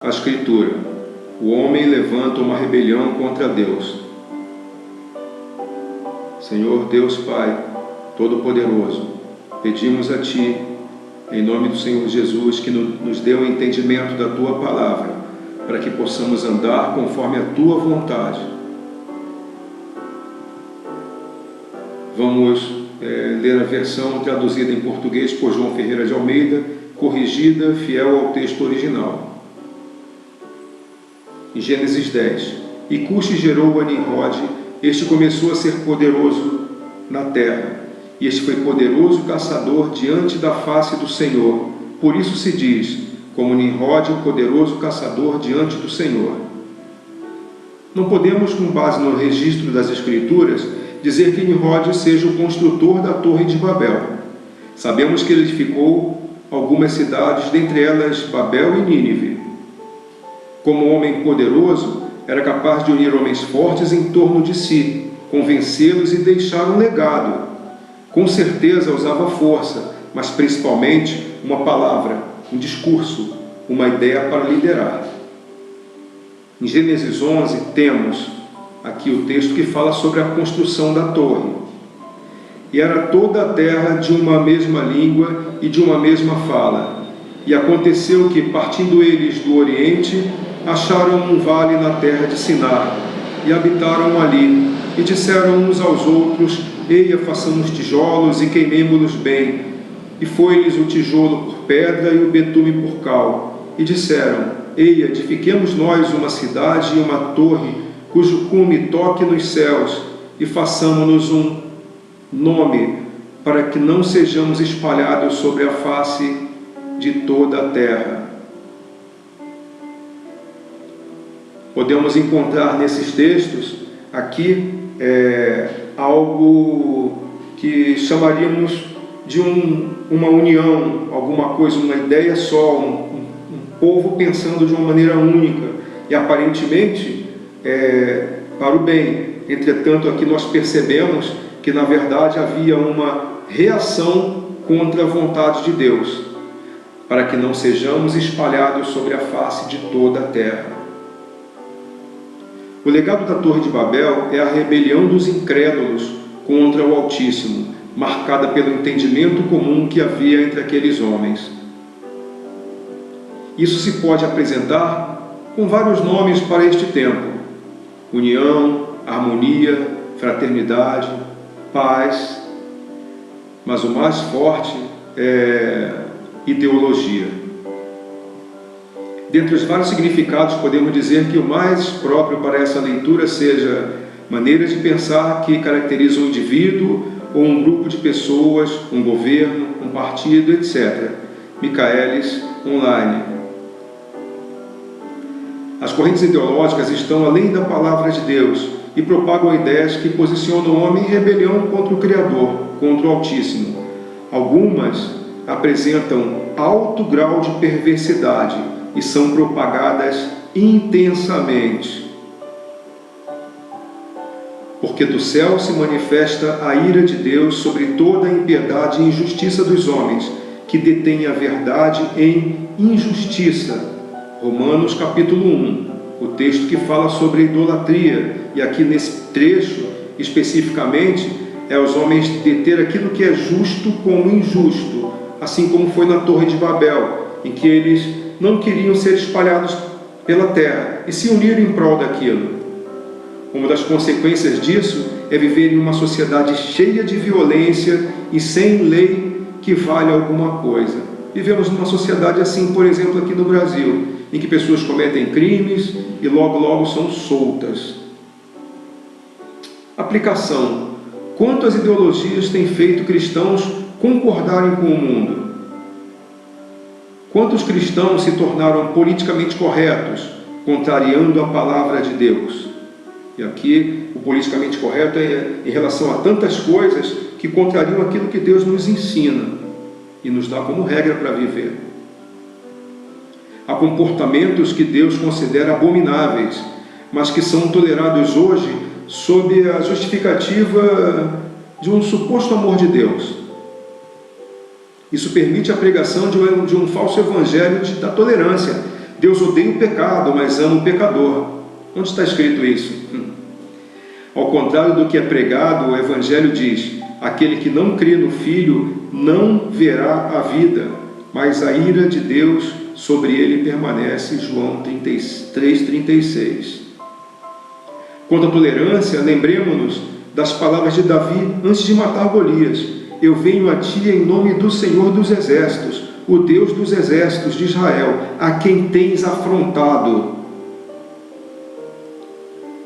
A Escritura: o homem levanta uma rebelião contra Deus. Senhor Deus Pai Todo-Poderoso, pedimos a Ti, em nome do Senhor Jesus, que nos dê o entendimento da Tua Palavra, para que possamos andar conforme a Tua vontade. Vamos ler a versão traduzida em português por João Ferreira de Almeida, corrigida, fiel ao texto original. Em Gênesis 10, e Cuxi gerou a Nimrod, este começou a ser poderoso na terra, e este foi poderoso caçador diante da face do Senhor. Por isso se diz, como Nimrod, o poderoso caçador diante do Senhor. Não podemos, com base no registro das Escrituras, dizer que Nimrod seja o construtor da Torre de Babel. Sabemos que ele edificou algumas cidades, dentre elas Babel e Nínive. Como homem poderoso, era capaz de unir homens fortes em torno de si, convencê-los e deixar um legado. Com certeza usava força, mas principalmente uma palavra, um discurso, uma ideia para liderar. Em Gênesis 11 temos aqui o texto que fala sobre a construção da torre. E era toda a terra de uma mesma língua e de uma mesma fala. E aconteceu que, partindo eles do Oriente, acharam um vale na terra de Sinar, e habitaram ali, e disseram uns aos outros, eia, façamos tijolos e queimemo-los bem. E foi-lhes o tijolo por pedra e o betume por cal. E disseram, eia, edifiquemos nós uma cidade e uma torre, cujo cume toque nos céus, e façamo-nos um nome, para que não sejamos espalhados sobre a face de toda a terra. Podemos encontrar nesses textos aqui algo que chamaríamos de uma união, alguma coisa, uma ideia só, um povo pensando de uma maneira única e aparentemente para o bem. Entretanto, aqui nós percebemos que na verdade havia uma reação contra a vontade de Deus, para que não sejamos espalhados sobre a face de toda a terra. O legado da Torre de Babel é a rebelião dos incrédulos contra o Altíssimo, marcada pelo entendimento comum que havia entre aqueles homens. Isso se pode apresentar com vários nomes para este tempo: união, harmonia, fraternidade, paz, mas o mais forte é ideologia. Dentre os vários significados, podemos dizer que o mais próprio para essa leitura seja maneiras de pensar que caracterizam um indivíduo ou um grupo de pessoas, um governo, um partido, etc. Michaelis, online. As correntes ideológicas estão além da palavra de Deus e propagam ideias que posicionam o homem em rebelião contra o Criador, contra o Altíssimo. Algumas apresentam alto grau de perversidade e são propagadas intensamente. Porque do céu se manifesta a ira de Deus sobre toda a impiedade e injustiça dos homens, que detêm a verdade em injustiça. Romanos capítulo 1, o texto que fala sobre a idolatria, e aqui nesse trecho, especificamente, é os homens deter aquilo que é justo como injusto, assim como foi na Torre de Babel, em que eles não queriam ser espalhados pela terra e se uniram em prol daquilo. Uma das consequências disso é viver em uma sociedade cheia de violência e sem lei que vale alguma coisa. Vivemos numa sociedade assim, por exemplo, aqui no Brasil, em que pessoas cometem crimes e logo são soltas. Aplicação: quantas ideologias têm feito cristãos concordarem com o mundo? Quantos cristãos se tornaram politicamente corretos, contrariando a palavra de Deus? E aqui, o politicamente correto é em relação a tantas coisas que contrariam aquilo que Deus nos ensina e nos dá como regra para viver. Há comportamentos que Deus considera abomináveis, mas que são tolerados hoje sob a justificativa de um suposto amor de Deus. Isso permite a pregação de um falso evangelho da tolerância, Deus odeia o pecado, mas ama o pecador. Onde está escrito isso? Ao contrário do que é pregado, o Evangelho diz: aquele que não crê no Filho não verá a vida, mas a ira de Deus sobre ele permanece. João 3,36. Quanto à tolerância, lembremos-nos das palavras de Davi antes de matar Golias: eu venho a ti em nome do Senhor dos Exércitos, o Deus dos Exércitos de Israel, a quem tens afrontado.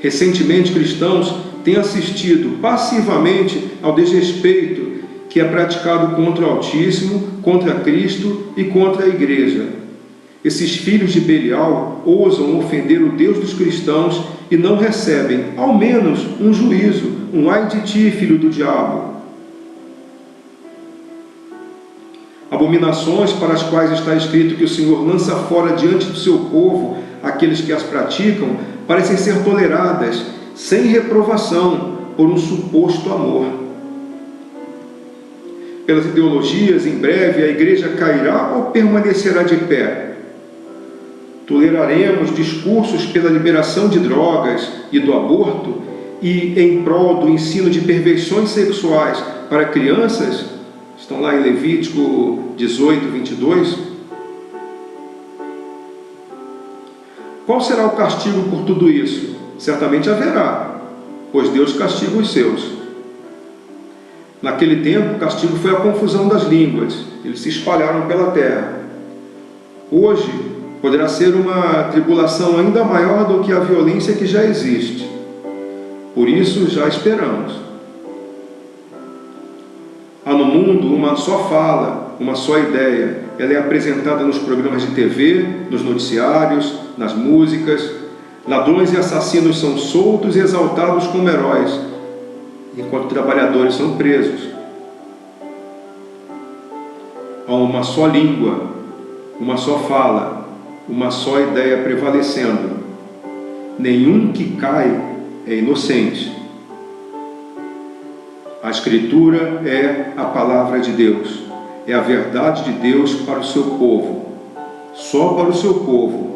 Recentemente, cristãos têm assistido passivamente ao desrespeito que é praticado contra o Altíssimo, contra Cristo e contra a Igreja. Esses filhos de Belial ousam ofender o Deus dos cristãos e não recebem, ao menos, um juízo, um ai de ti, filho do diabo. Abominações para as quais está escrito que o Senhor lança fora diante do seu povo aqueles que as praticam, parecem ser toleradas, sem reprovação, por um suposto amor. Pelas ideologias, em breve, a Igreja cairá ou permanecerá de pé? Toleraremos discursos pela liberação de drogas e do aborto e em prol do ensino de perversões sexuais para crianças? Estão lá em Levítico 18, 22. Qual será o castigo por tudo isso? Certamente haverá, pois Deus castiga os seus. Naquele tempo, o castigo foi a confusão das línguas. Eles se espalharam pela terra. Hoje, poderá ser uma tribulação ainda maior do que a violência que já existe. Por isso, já esperamos. Há no mundo uma só fala, uma só ideia. Ela é apresentada nos programas de TV, nos noticiários, nas músicas. Ladrões e assassinos são soltos e exaltados como heróis, enquanto trabalhadores são presos. Há uma só língua, uma só fala, uma só ideia prevalecendo. Nenhum que cai é inocente. A Escritura é a palavra de Deus, é a verdade de Deus para o seu povo, só para o seu povo.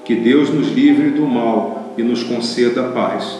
Que Deus nos livre do mal e nos conceda a paz.